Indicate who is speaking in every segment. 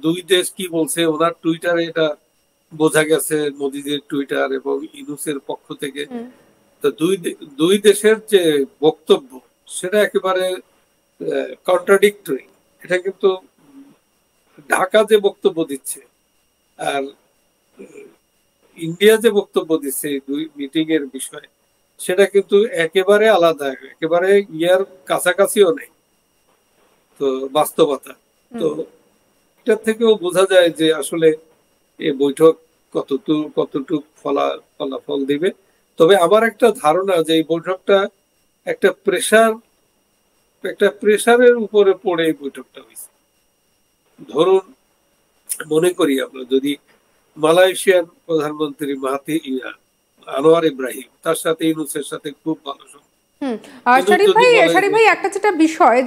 Speaker 1: দুই দেশ কি বলছে ওনার টুইটারে এটা বোঝা গেছে, মোদিজির টুইটার এবং ইউনূসের পক্ষ থেকে। তো দুই দেশের যে বক্তব্য সেটা একেবারে কন্ট্রাডিক্টরি। এটা কিন্তু ঢাকা যে বক্তব্য দিচ্ছে আর ইন্ডিয়া যে বক্তব্য দিচ্ছে দুই মিটিং এর বিষয়ে, সেটা কিন্তু একেবারে আলাদা, একেবারে ইয়ার কাছাকাছিও নেই তো বাস্তবতা। তো এটা থেকেও বোঝা যায় যে আসলে এই বৈঠক কতটুক ফলাফল দিবে। তবে আমার একটা ধারণা যে এই বৈঠকটা একটা প্রেসারের উপরে পড়ে এই বৈঠকটা হয়েছে। ধরুন মনে করি আমরা যদি মালয়েশিয়ার প্রধানমন্ত্রী আনোয়ার ইব্রাহিম, তার সাথে ইউনূসের সাথে খুব ভালো
Speaker 2: শরীফ ভাই একটা যেটা বিষয়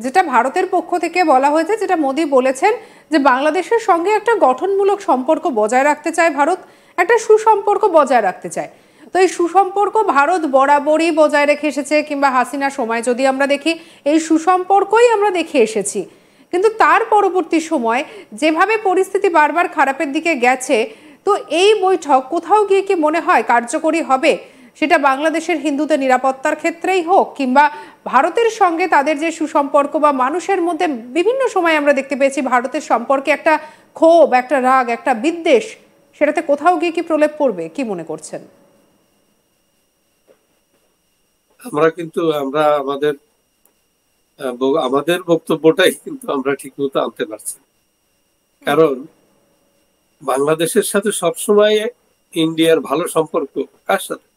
Speaker 2: যেটা ভারতের পক্ষ থেকে বলা হয়েছে, যেটা মোদি বলেছেন যে বাংলাদেশের সঙ্গে একটা গঠনমূলক সম্পর্ক বজায় রাখতে চায় ভারত, একটা সুসম্পর্ক বজায় রাখতে চায়। তো এই সুসম্পর্ক ভারত বরাবরই বজায় রেখে এসেছে, কিংবা হাসিনার সময় যদি আমরা দেখি এই সুসম্পর্কই আমরা দেখে এসেছি। কিন্তু তার পরবর্তী সময় যেভাবে পরিস্থিতি বারবার খারাপের দিকে গেছে, তো এই বৈঠক কোথাও গিয়ে কি মনে হয় কার্যকরী হবে? সেটা বাংলাদেশের হিন্দুদের নিরাপত্তার ক্ষেত্রেই হোক, কিংবা ভারতের সঙ্গে তাদের যে সুসম্পর্ক বা মানুষের মধ্যে বিভিন্ন সময় আমরা দেখতে পেয়েছি ভারতের সম্পর্কে একটা ক্ষোভ, একটা রাগ, একটা বিদ্বেষ, সেটাতে কোথাও গিয়ে কি প্রলেপ পড়বে, কি মনে করছেন?
Speaker 1: আমরা আমাদের বক্তব্যটাই কিন্তু আমরা ঠিক মতো আনতে পারছি, কারণ বাংলাদেশের সাথে সবসময় ইন্ডিয়ার ভালো সম্পর্ক কার সাথে?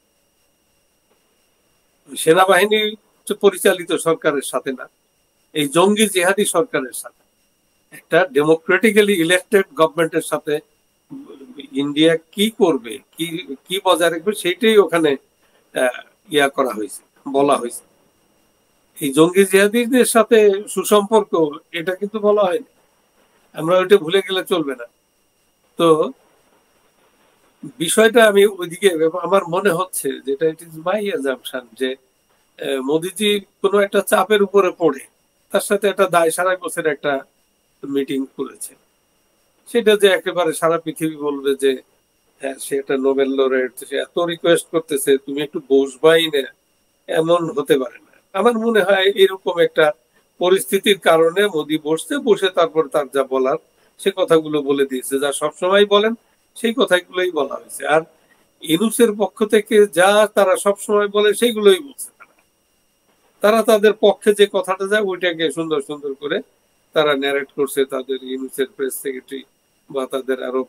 Speaker 1: সেনাবাহিনী পরিচালিত সরকারের সাথে না, এই জঙ্গি জিহাদি সরকারের সাথে, একটা ডেমোক্রেটিক্যালি ইলেক্টেড গভর্নমেন্টের সাথে ইন্ডিয়া কি করবে, কি বজায় রাখবে, সেইটাই ওখানে ইয়া করা হয়েছে, বলা হয়েছে। এই জঙ্গি জিহাদিদের সাথে সুসম্পর্ক এটা কিন্তু বলা হয়নি, আমরা ওইটা ভুলে গেলে চলবে না। তো বিষয়টা আমি ওইদিকে, আমার মনে হচ্ছে যেটা ইট ইজ মাই অ্যাজাম্পশন, যে মোদিজি কোনো একটা চাপের উপরে পড়ে তার সাথে একটা দায় সারা গোছের একটা মিটিং করেছে, সেটা যে একেবারে সারা পৃথিবী বলবে যে হ্যাঁ সে একটা নোবেল লরেট, সে এত রিকোয়েস্ট করতেছে তুমি একটু বসবাই না, এমন হতে পারে না। আমার মনে হয় এরকম একটা পরিস্থিতির কারণে মোদি বসে তারপর তার যা বলার সে কথাগুলো বলে দিয়েছে, যা সবসময় বলেন সেই কথাগুলোই বলা হয়েছে। আর ইউনূসের পক্ষ থেকে যা তারা সবসময় বলে সেইগুলোই বলছে, তারা তাদের পক্ষে যে কথাটা যায় ওইটাকে সুন্দর সুন্দর করে তারা ন্যারেট করছে, তাদের ইউনূসের প্রেস সেক্রেটারি বা তাদের আরো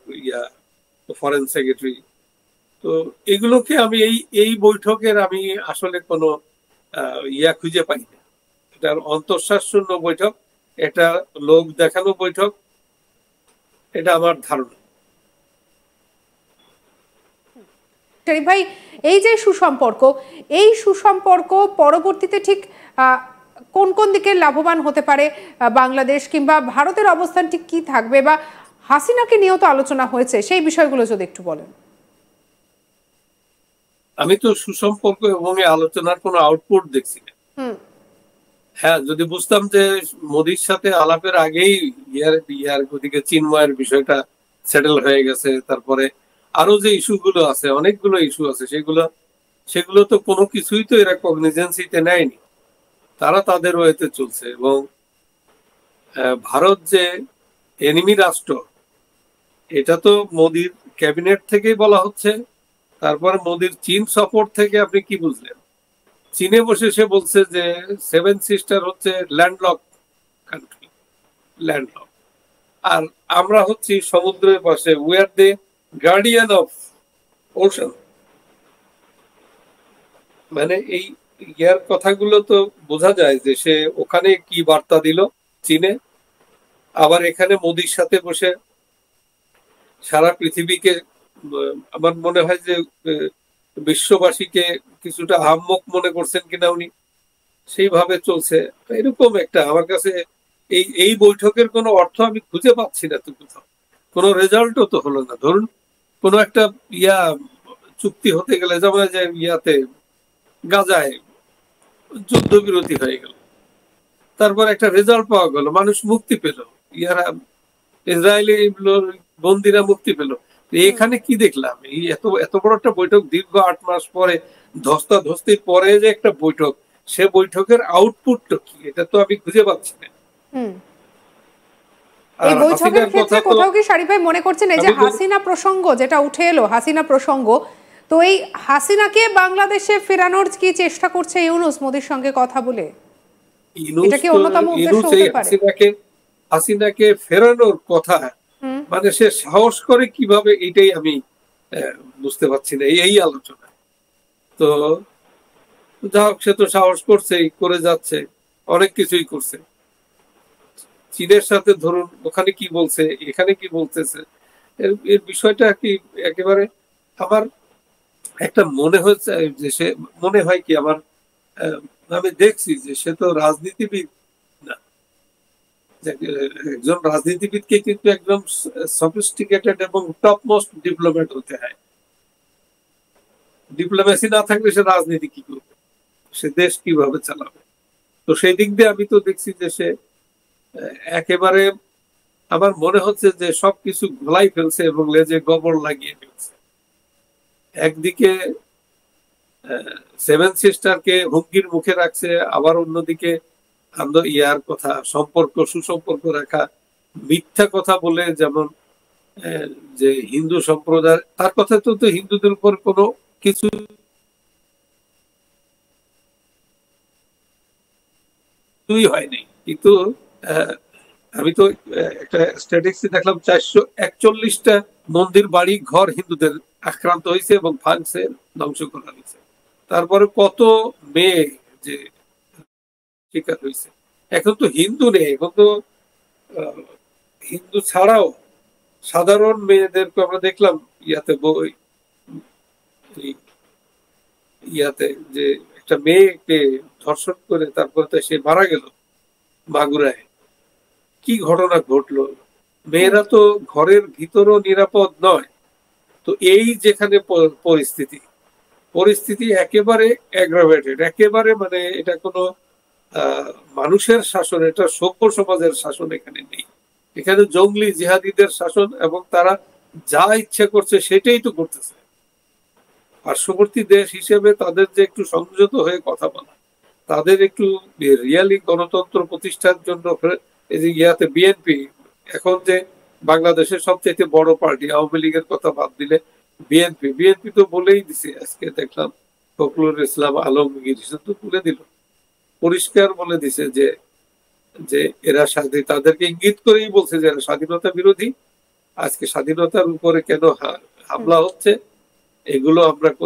Speaker 1: ফরেন সেক্রেটারি। তো এগুলোকে আমি এই বৈঠকের আমি আসলে কোনো ইয়া খুঁজে পাই না। এটার অন্তঃশ্বাস শূন্য বৈঠক, এটা লোক দেখানো বৈঠক, এটা আমার ধারণা।
Speaker 2: শরীফ ভাই, এই যে সুসম্পর্ক, এই সুসম্পর্ক পরবর্তীতে ঠিক কোন কোন দিকে লাভবান হতে পারে বাংলাদেশ, কিংবা ভারতের অবস্থান ঠিক কি থাকবে, বা হাসিনাকে নিয়েও তো আলোচনা হয়েছে, সেই বিষয়গুলো যদি একটু বলেন।
Speaker 1: আমি তো সুসম্পর্ক এবং আলোচনার কোনো আউটপুট দেখছি না। হ্যাঁ, যদি বুঝতাম যে মোদির সাথে আলাপের আগেই ইয়ার ওদিকে চিন্ময়ের বিষয়টা সেটেল হয়ে গেছে, তারপরে আরো যে ইস্যুগুলো আছে, অনেকগুলো ইস্যু আছে, সেগুলো তো কোনো কিছুই তো এরা কগনিজেন্সিতে নেয়নি, তারা তাদের ওয়েতে চলছে। এবং ভারত যে এনিমি রাষ্ট্র এটা তো মোদির ক্যাবিনেট থেকেই বলা হচ্ছে। তারপরে মোদির চীন সফর থেকে আপনি কি বুঝলেন? চীনে বসে সে বলছে যে সেভেন সিস্টার হচ্ছে ল্যান্ডলক কান্ট্রি, ল্যান্ডলক, আর আমরা হচ্ছি সমুদ্রের পাশে, we are the guardian of ocean. মানে এই ইয়ার কথাগুলো তো বোঝা যায় যে সে ওখানে কি বার্তা দিল চীনে, আবার এখানে মোদির সাথে বসে সারা পৃথিবীকে, আমার মনে হয় যে বিশ্ববাসীকে কিছুটা আহাম্মক মনে করছেন কিনা উনি, সেইভাবে চলছে। এরকম একটা আমার কাছে এই বৈঠকের কোনো অর্থ আমি খুঁজে পাচ্ছি না তো কোথাও, কোনো রেজাল্টও তো হলো না। ধরুন কোনো একটা চুক্তি হতে গেলে, যেমন যে গাজায় যুদ্ধবিরতি হয়ে গেল, তারপর একটা রেজাল্ট পাওয়া গেল, মানুষ মুক্তি পেল, ইয়ারা ইসরায়েলি বন্দিরা মুক্তি পেল। এখানে কি দেখলাম, এই এত এত বড় একটা বৈঠক দীর্ঘ 8 মাস পরে, ধস্তাধস্তির পরে যে একটা বৈঠক, সে বৈঠকের আউটপুটটা কি, এটা তো আমি খুঁজে পাচ্ছি না।
Speaker 2: এই বৈঠকের ক্ষেত্রে কোথাও কি শারিফ ভাই মনে করছেন এই যে হাসিনা প্রসঙ্গ যেটা উঠে এলো, হাসিনা প্রসঙ্গ, তো এই হাসিনাকে বাংলাদেশে ফেরানোর কি চেষ্টা করছে ইউনূস মোদির সঙ্গে কথা বলে? এটা কি অন্যতম উদ্দেশ্য হতে পারে?
Speaker 1: হাসিনাকে ফেরানোর কথা মানে সে সাহস করে কিভাবে, এটাই আমি বুঝতে পারছি না এই আলোচনা। তো যা হোক, সে তো সাহস করছেই, করে যাচ্ছে, অনেক কিছুই করছে। চীনের সাথে ধরুন ওখানে কি বলছে, এখানে কি বলতেছে, এর বিষয়টা কি একেবারে আমার একটা মনে হচ্ছে যে সে মনে হয় কি আমার, আমি দেখছি যে সে তো রাজনীতিবিদ না। একজন রাজনীতিবিদকে কিন্তু একদম সফিস্টিকেটেড এবং টপ মোস্ট ডিপ্লোম্যাট হতে হয়। ডিপ্লোমেসি না থাকলে সে রাজনীতি কি করবে, সে দেশ কিভাবে চালাবে? তো সেই দিক দিয়ে আমি তো দেখছি যে সে একেবারে, আমার মনে হচ্ছে যে সবকিছু ঘোলাই ফেলছে এবং লেজে গোবর লাগিয়ে ফেলছে। একদিকে সেভেন সিস্টারকে হুমকির মুখে রাখছে, আবার অন্যদিকে ইয়ার কথা, সম্পর্ক সুসম্পর্ক রাখা, মিথ্যা কথা বলে, যেমন যে হিন্দু সম্প্রদায়, তার কথা তো হিন্দুদের উপর কোনো কিছু হয়নি। কিন্তু আমি তো একটা স্ট্যাটিস্টিক্স দেখলাম, 441টা মন্দির বাড়ি ঘর হিন্দুদের আক্রান্ত হয়েছে এবং ভাঙছে, ধ্বংস করা হয়েছে। তারপরে কত মেয়ে যে শিকার হয়েছে। এখন তো হিন্দু নেই, এখন তো হিন্দু ছাড়াও সাধারণ মেয়েদেরকে আমরা দেখলাম ইয়াতে যে একটা মেয়েকে ধর্ষণ করে তারপরে তো সে মারা গেল মাগুরায়। কি ঘটনা ঘটলো! মেয়েরা তো ঘরের ভিতরও নিরাপদ নয়। তো এই যেখানে পরিস্থিতি একেবারে অ্যাগ্রাভেটেড, একেবারে মানে এটা কোনো মানুষের শাসন, এটা সভ্য সমাজের শাসন এখানে নেই। এখানে জঙ্গলি জিহাদিদের শাসন, এবং তারা যা ইচ্ছে করছে সেটাই তো করতেছে। পার্শ্ববর্তী দেশ হিসেবে তাদের যে একটু সংযত হয়ে কথা বলা, তাদের একটু রিয়ালি গণতন্ত্র প্রতিষ্ঠার জন্য, এই যে বিএনপি এখন যে বাংলাদেশের সবচেয়ে বড় পার্টি, আওয়ামী লীগের কথা বাদ দিলে বিএনপি তো বলেই দিছে, আজকে দেখলাম ফখরুল ইসলাম আলমগীর তো তুলে দিল, পরিষ্কার বলে দিছে যে এরা তাদেরকে ইঙ্গিত করেই বলছে যে এরা স্বাধীনতা বিরোধী। আজকে স্বাধীনতার উপরে কেন হামলা হচ্ছে, এগুলো আমরা কোন